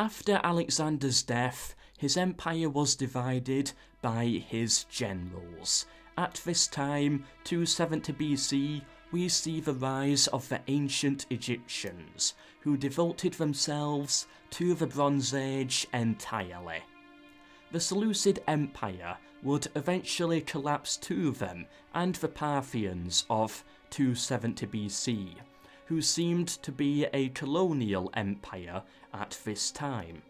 After Alexander's death, his empire was divided by his generals. At this time, 270 BC, we see the rise of the ancient Egyptians, who devoted themselves to the Bronze Age entirely. The Seleucid Empire would eventually collapse to them and the Parthians of 270 BC, who seemed to be a colonial empire at this time.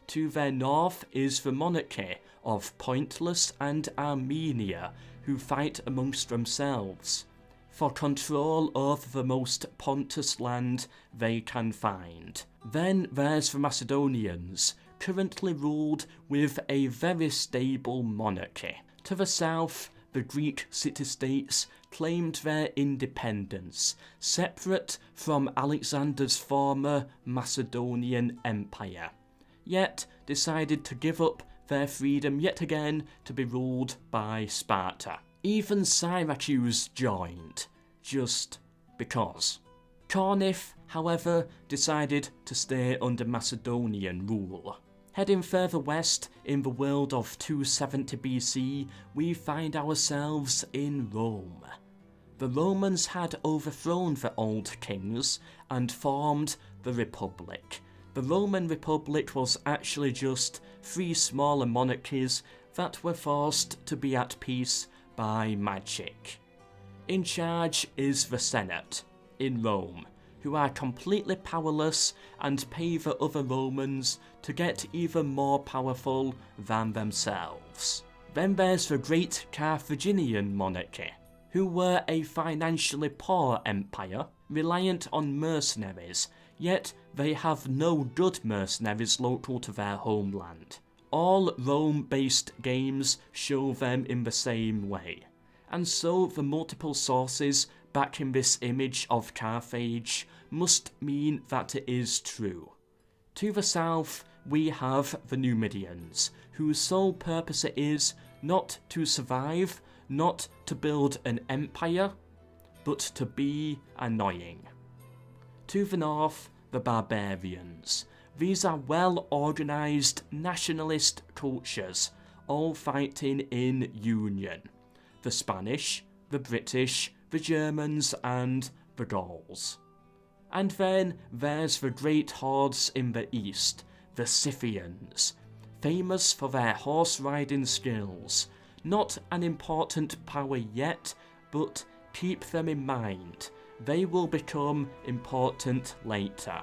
To their north is the monarchy of Pointless and Armenia, who fight amongst themselves for control over the most Pontus land they can find. Then there's the Macedonians, currently ruled with a very stable monarchy. To the south, the Greek city-states claimed their independence, separate from Alexander's former Macedonian empire, yet decided to give up their freedom yet again to be ruled by Sparta. Even Syracuse joined, just because. Corinth, however, decided to stay under Macedonian rule. Heading further west in the world of 270 BC, we find ourselves in Rome. The Romans had overthrown the old kings and formed the Republic. The Roman Republic was actually just 3 smaller monarchies that were forced to be at peace by magic. In charge is the Senate in Rome, who are completely powerless and pay the other Romans to get even more powerful than themselves. Then there's the great Carthaginian monarchy, who were a financially poor empire, reliant on mercenaries, yet they have no good mercenaries local to their homeland. All Rome-based games show them in the same way, and so the multiple sources backing this image of Carthage must mean that it is true. To the south, we have the Numidians, whose sole purpose it is not to survive, not to build an empire, but to be annoying. To the north, the Barbarians. These are well-organised nationalist cultures, all fighting in union. The Spanish, the British, the Germans and the Gauls. And then there's the great hordes in the east, the Scythians, famous for their horse-riding skills. Not an important power yet, but keep them in mind. They will become important later.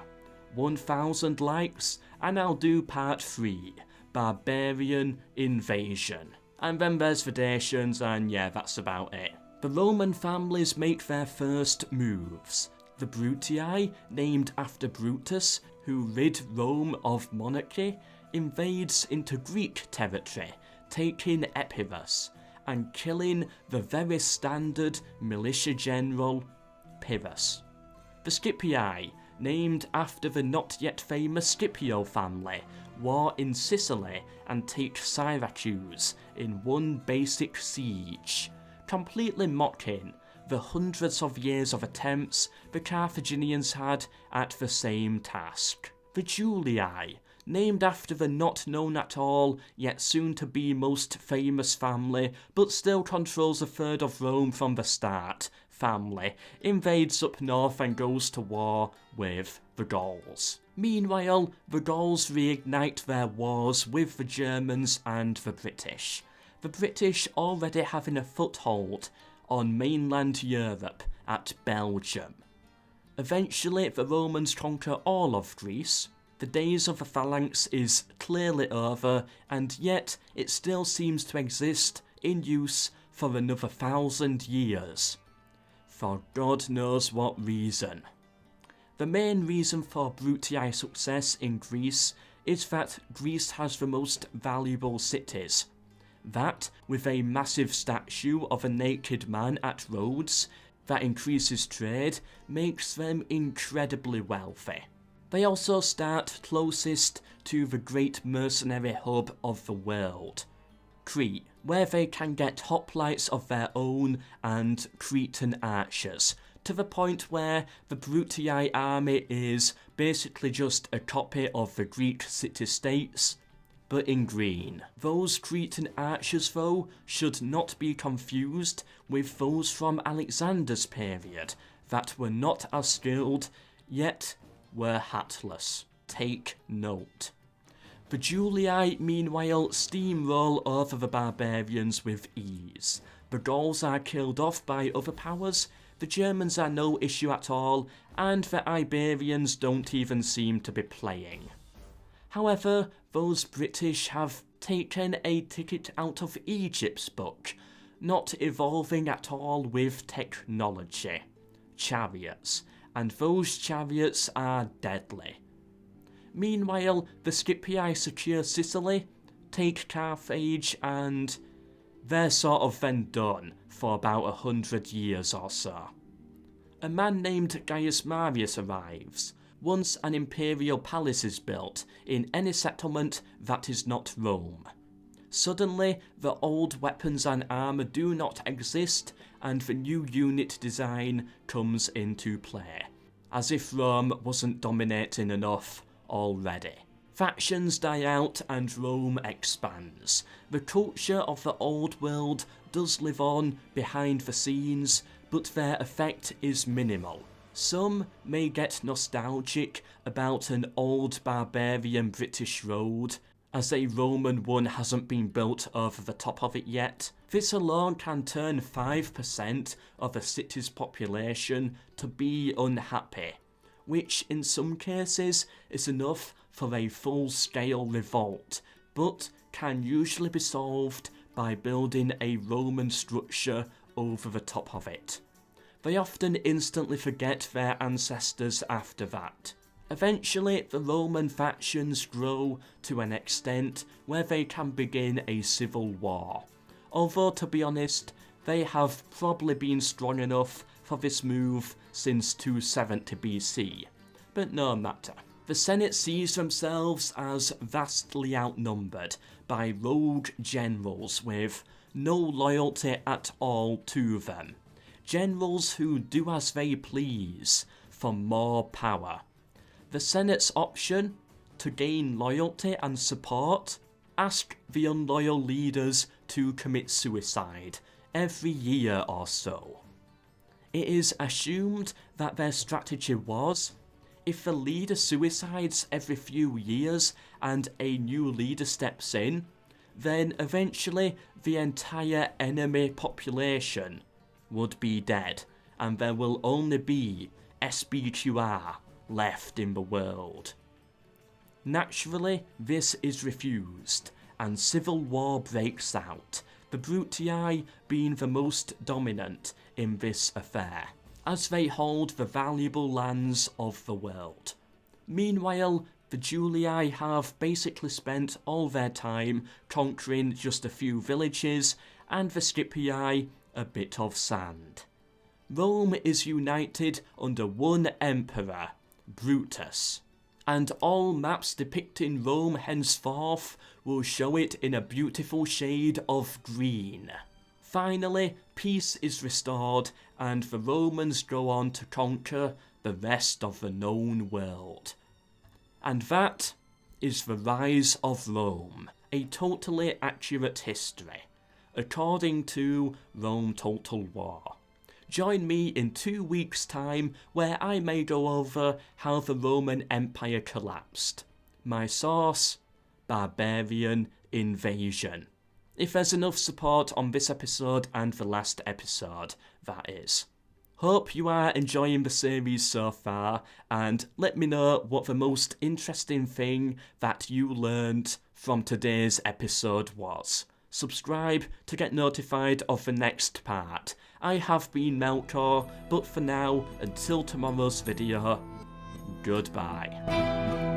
1000 likes and I'll do part 3, Barbarian Invasion. And then there's the Dacians, and yeah, that's about it. The Roman families make their first moves. The Brutii, named after Brutus, who rid Rome of monarchy, invades into Greek territory, taking Epirus, and killing the very standard militia general Pyrrhus. The Scipii, named after the not yet famous Scipio family, war in Sicily and take Syracuse in one basic siege, completely mocking the hundreds of years of attempts the Carthaginians had at the same task. The Julii, named after the not known at all yet soon to be most famous family, but still controls a third of Rome from the start, family, invades up north and goes to war with the Gauls. Meanwhile, the Gauls reignite their wars with the Germans and the British. The British already having a foothold on mainland Europe at Belgium. Eventually, the Romans conquer all of Greece. The days of the phalanx is clearly over, and yet it still seems to exist in use for another 1000 years. For God knows what reason. The main reason for Brutii success in Greece is that Greece has the most valuable cities. That, with a massive statue of a naked man at Rhodes that increases trade, makes them incredibly wealthy. They also start closest to the great mercenary hub of the world, Crete, where they can get hoplites of their own and Cretan archers to the point where the Brutii army is basically just a copy of the Greek city-states, but in green. Those Cretan archers, though, should not be confused with those from Alexander's period that were not as skilled, yet were hatless. Take note. The Julii, meanwhile, steamroll over the barbarians with ease. The Gauls are killed off by other powers, the Germans are no issue at all, and the Iberians don't even seem to be playing. However, those British have taken a ticket out of Egypt's book, not evolving at all with technology. Chariots, and those chariots are deadly. Meanwhile, the Scipii secure Sicily, take Carthage, and they're sort of then done for about 100 years or so. A man named Gaius Marius arrives. Once an imperial palace is built in any settlement that is not Rome. Suddenly, the old weapons and armour do not exist, and the new unit design comes into play, as if Rome wasn't dominating enough already. Factions die out and Rome expands. The culture of the old world does live on behind the scenes, but their effect is minimal. Some may get nostalgic about an old barbarian British road, as a Roman one hasn't been built over the top of it yet. This alone can turn 5% of a city's population to be unhappy, which in some cases is enough for a full-scale revolt, but can usually be solved by building a Roman structure over the top of it. They often instantly forget their ancestors after that. Eventually, the Roman factions grow to an extent where they can begin a civil war. Although, to be honest, they have probably been strong enough for this move since 270 BC. But no matter. The Senate sees themselves as vastly outnumbered by rogue generals with no loyalty at all to them. Generals who do as they please for more power. The Senate's option to gain loyalty and support: ask the unloyal leaders to commit suicide every year or so. It is assumed that their strategy was, if the leader suicides every few years and a new leader steps in, then eventually the entire enemy population would be dead, and there will only be SBQR left in the world. Naturally, this is refused, and civil war breaks out, the Brutii being the most dominant in this affair, as they hold the valuable lands of the world. Meanwhile, the Julii have basically spent all their time conquering just a few villages, and the Scipii a bit of sand. Rome is united under one emperor, Brutus, and all maps depicting Rome henceforth will show it in a beautiful shade of green. Finally, peace is restored, and the Romans go on to conquer the rest of the known world. And that is the rise of Rome, a totally accurate history, according to Rome Total War. Join me in 2 weeks' time where I may go over how the Roman Empire collapsed. My source: Barbarian Invasion. If there's enough support on this episode and the last episode, that is. Hope you are enjoying the series so far, and let me know what the most interesting thing that you learned from today's episode was. Subscribe to get notified of the next part. I have been MELKOR, but for now, until tomorrow's video, goodbye.